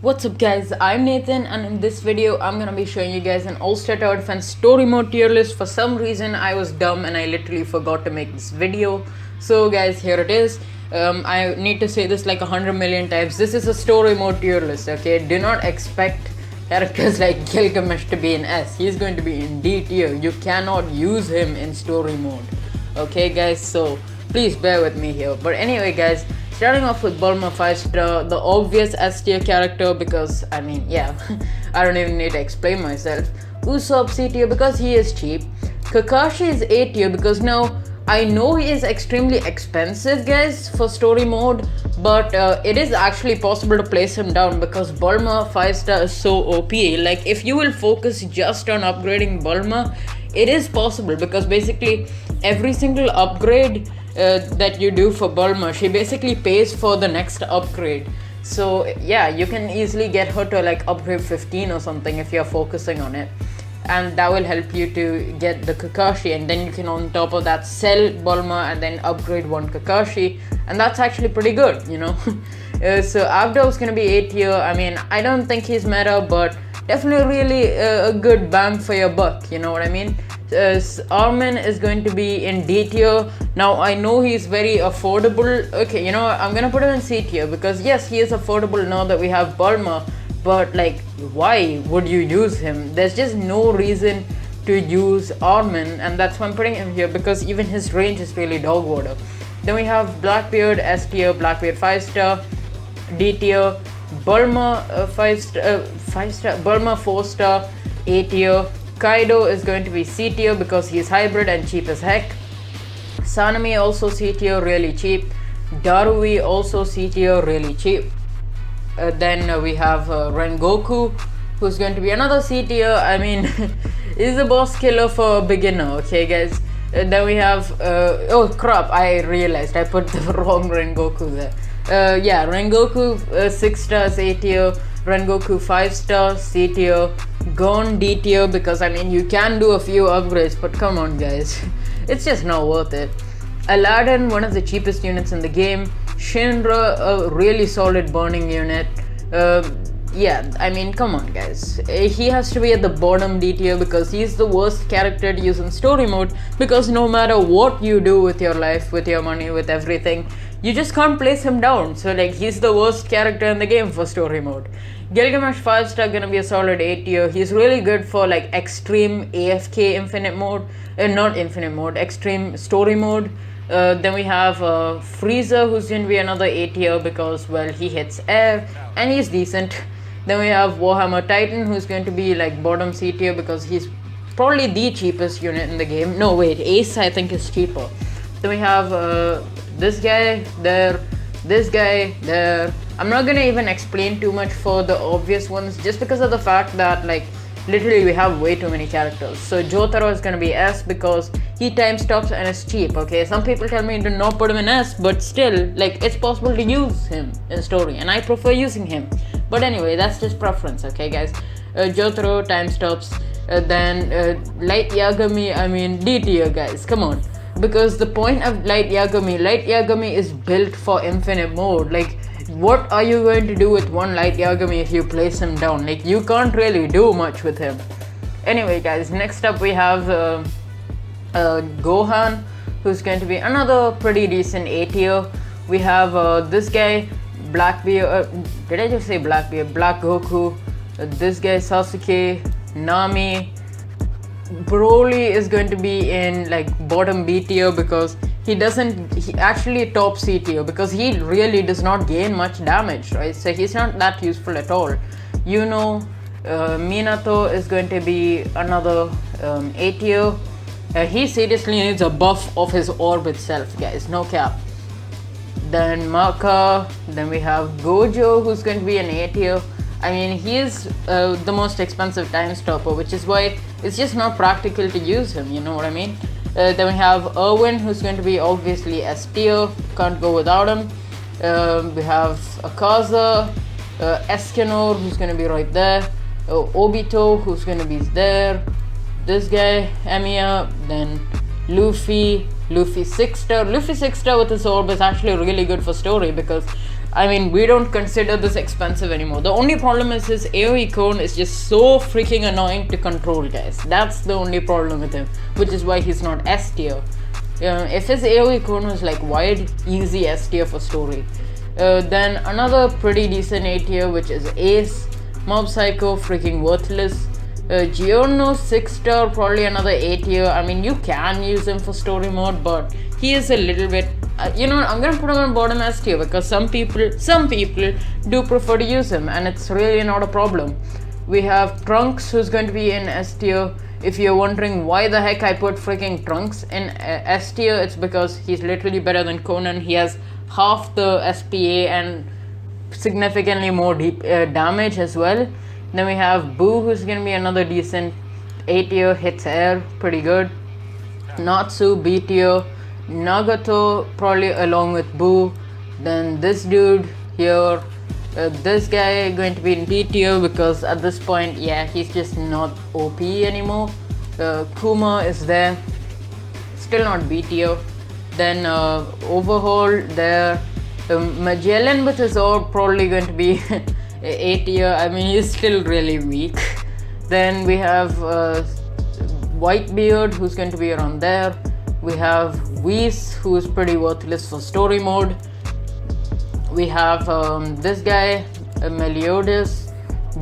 What's up guys, I'm Nathan and in this video I'm gonna be showing you guys an All-Star Tower Defense story mode tier list. For some reason I was dumb and I literally forgot to make this video. So guys, here it is. I need to say this like 100 million times. This is a story mode tier list, okay? Do not expect characters like Gilgamesh to be in S. He's going to be in D tier. You cannot use him in story mode. Okay guys, so please bear with me here. But anyway guys, starting off with Burma 5-star, the obvious S tier character because, I mean, yeah, I don't even need to explain myself. Usopp C tier because he is cheap. Kakashi is A tier because now I know he is extremely expensive guys for story mode, but it is actually possible to place him down because Burma 5-star is so OP. Like if you will focus just on upgrading Burma, it is possible because basically every single upgrade that you do for Burma, she basically pays for the next upgrade. So yeah, you can easily get her to like upgrade 15 or something if you're focusing on it, and that will help you to get the Kakashi, and then you can on top of that sell Burma and then upgrade one Kakashi, and that's actually pretty good, you know. So Avdol's gonna be A tier. I mean, I don't think he's meta, but definitely really a good bang for your buck, you know what I mean. Armin is going to be in D tier. Now I know he's very affordable. Okay, you know what? I'm gonna put him in C tier because yes, he is affordable now that we have Burma, but like why would you use him? There's just no reason to use Armin, and that's why I'm putting him here because even his range is really dog water. Then we have Blackbeard S tier, Blackbeard 5-star, D tier, Burma 5-star, Burma 4-star, A tier. Kaido is going to be C tier because he's hybrid and cheap as heck. Sanemi also C tier, really cheap. Darui also C tier, really cheap. Then we have Rengoku, who's going to be another C tier. I mean, he's a boss killer for a beginner, okay guys. Then we have, oh crap, I realized I put the wrong Rengoku there. Yeah, Rengoku 6 stars A tier, Rengoku 5-star C tier, Gon D tier because I mean you can do a few upgrades, but come on guys, it's just not worth it. Aladdin, one of the cheapest units in the game. Shinra, a really solid burning unit. Yeah, I mean, come on guys, he has to be at the bottom D tier because he's the worst character to use in story mode, because no matter what you do with your life, with your money, with everything, you just can't place him down. So like he's the worst character in the game for story mode. Gilgamesh 5-star gonna be a solid A tier. He's really good for like extreme AFK infinite mode, not infinite mode, extreme story mode. Then we have Frieza, who's gonna be another A tier because well he hits air and he's decent. Then we have Warhammer Titan, who's going to be like bottom C tier because he's probably the cheapest unit in the game. No wait, Ace I think is cheaper. Then we have this guy there, this guy there. I'm not gonna even explain too much for the obvious ones just because of the fact that like literally we have way too many characters. So Jotaro is gonna be S because he time stops and is cheap, okay? Some people tell me to not put him in S, but still like it's possible to use him in story and I prefer using him. But anyway, that's just preference, okay guys. Jotaro time stops. Then Light Yagami, I mean D tier guys, come on. Because the point of Light Yagami is built for infinite mode. Like what are you going to do with one Light Yagami if you place him down? Like you can't really do much with him. Anyway guys, next up we have Gohan, who's going to be another pretty decent A tier. We have this guy, Blackbeard, did I just say Blackbeard? Black Goku. This guy Sasuke, Nami. Broly is going to be in like bottom B tier because he actually top C tier because he really does not gain much damage, right? So he's not that useful at all. You know, Minato is going to be another A tier. He seriously needs a buff of his orb itself, guys, no cap. Then Maka, then we have Gojo, who's going to be an A tier. I mean, he is the most expensive time stopper, which is why it's just not practical to use him, you know what I mean? Then we have Erwin, who's going to be obviously S tier, can't go without him. We have Akaza, Escanor, who's going to be right there. Obito, who's going to be there. This guy, Emiya, then Luffy 6-star. Luffy 6-star with his orb is actually really good for story because I mean, we don't consider this expensive anymore. The only problem is his AoE cone is just so freaking annoying to control, guys. That's the only problem with him, which is why he's not S tier. If his AoE cone was like wide, easy S tier for story. Then another pretty decent A tier, which is Ace. Mob Psycho, freaking worthless. Giorno 6 star, probably another A tier. I mean, you can use him for story mode, but he is a little bit. You know, I'm gonna put him on bottom S tier because some people do prefer to use him, and it's really not a problem. We have Trunks, who's going to be in S tier. If you're wondering why the heck I put freaking Trunks in S tier, it's because he's literally better than Conan. He has half the SPA and significantly more deep damage as well. Then we have Boo, who's gonna be another decent A tier, hits air pretty good. Natsu B tier. Nagato probably along with Boo. Then this dude here, this guy going to be in B tier because at this point, yeah, he's just not OP anymore. Kuma is there, still not B tier. Then Overhaul there. Magellan with his orb probably going to be A tier. I mean, he's still really weak. Then we have Whitebeard, who's going to be around there. We have Whis, who is pretty worthless for story mode. We have this guy, Meliodas.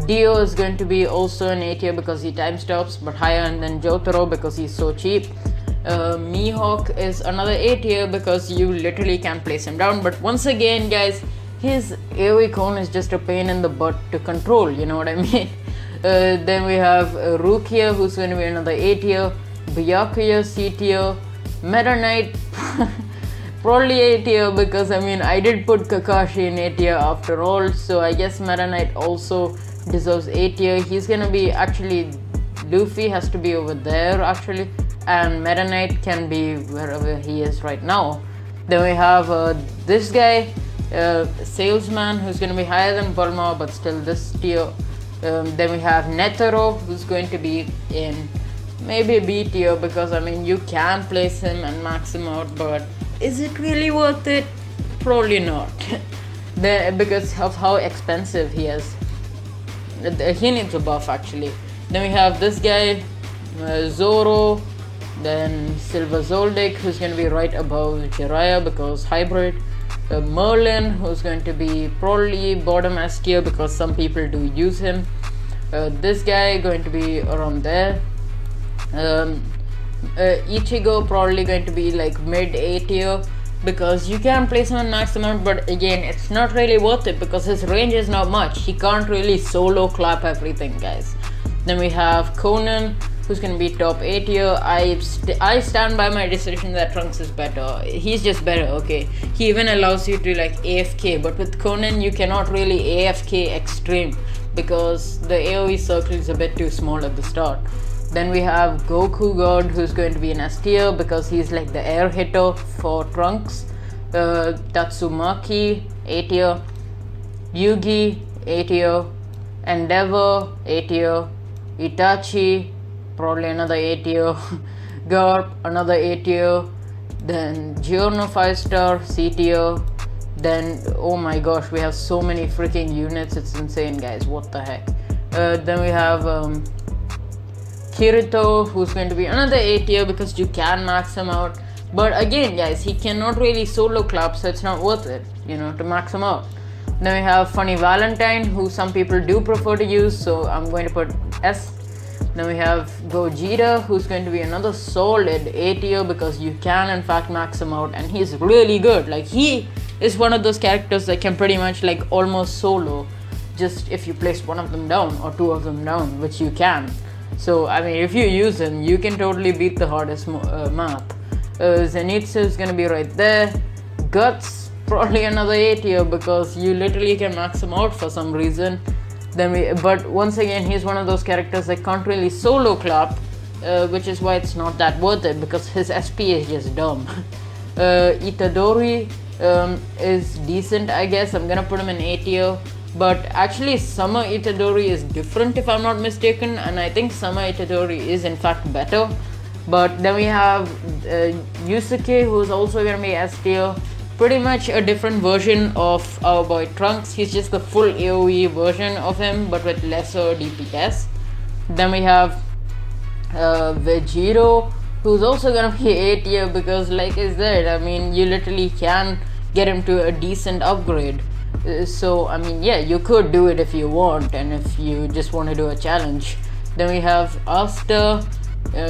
Dio is going to be also an A tier because he time stops, but higher than Jotaro because he's so cheap. Mihawk is another A tier because you literally can't place him down. But once again, guys, his AoE cone is just a pain in the butt to control, you know what I mean? Then we have Rook here, who's going to be another A tier. Byakuya C tier. Meta Knight probably A tier because I mean I did put Kakashi in A tier after all, so I guess Meta Knight also deserves A tier. He's gonna be actually, Luffy has to be over there actually, and Meta Knight can be wherever he is right now. Then we have this guy, Salesman, who's gonna be higher than Burma but still this tier. Then we have Netero, who's going to be in maybe B tier because I mean you can place him and max him out, but is it really worth it? Probably not. Because of how expensive he is. He needs a buff actually. Then we have this guy, Zoro. Then Silver Zoldyck, who's going to be right above Jiraiya because hybrid. Merlin, who's going to be probably bottom S tier because some people do use him. This guy going to be around there. Ichigo probably going to be like mid A tier because you can place him on max amount, but again it's not really worth it because his range is not much. He can't really solo clap everything, guys. Then we have Conan, who's gonna be top A tier. I stand by my decision that Trunks is better. He's just better, okay. He even allows you to like AFK, but with Conan you cannot really AFK extreme because the AoE circle is a bit too small at the start. Then we have Goku God, who's going to be an S tier because he's like the air hitter for Trunks. Tatsumaki, A tier. Yugi, A tier. Endeavor, A tier. Itachi, probably another A tier. Garp, another A tier. Then Giorno 5 star, C tier. Then, oh my gosh, we have so many freaking units, it's insane, guys, what the heck. Then we have Kirito, who's going to be another A tier because you can max him out. But again, guys, he cannot really solo clap, so it's not worth it, you know, to max him out. Then we have Funny Valentine, who some people do prefer to use, so I'm going to put S. Then we have Gogeta, who's going to be another solid A tier because you can in fact max him out, and he's really good. Like, he is one of those characters that can pretty much like almost solo, just if you place one of them down or two of them down, which you can. So I mean, if you use him, you can totally beat the hardest map. Zenitsu is gonna be right there. Guts, probably another A tier because you literally can max him out for some reason. But once again, he's one of those characters that can't really solo clap, which is why it's not that worth it because his SP is just dumb. Itadori is decent, I guess. I'm gonna put him in A tier. But actually Summer Itadori is different if I'm not mistaken, and I think Summer Itadori is in fact better. But then we have Yusuke, who's also going to be S tier. pretty much a different version of our boy Trunks. He's just the full AoE version of him, but with lesser DPS. Then we have Jiro, who's also gonna be A tier because, like I said, I mean, you literally can get him to a decent upgrade. So I mean, yeah, you could do it if you want, and if you just want to do a challenge. Then we have after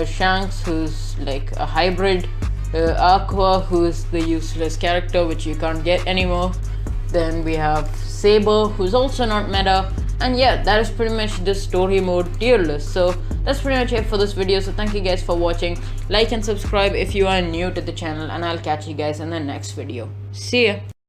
Shanks, who's like a hybrid, Aqua, who's the useless character which you can't get anymore. Then we have Saber, who's also not meta. And yeah, that is pretty much the story mode tier list. So that's pretty much it for this video. So thank you guys for watching. Like and subscribe if you are new to the channel, and I'll catch you guys in the next video. See ya.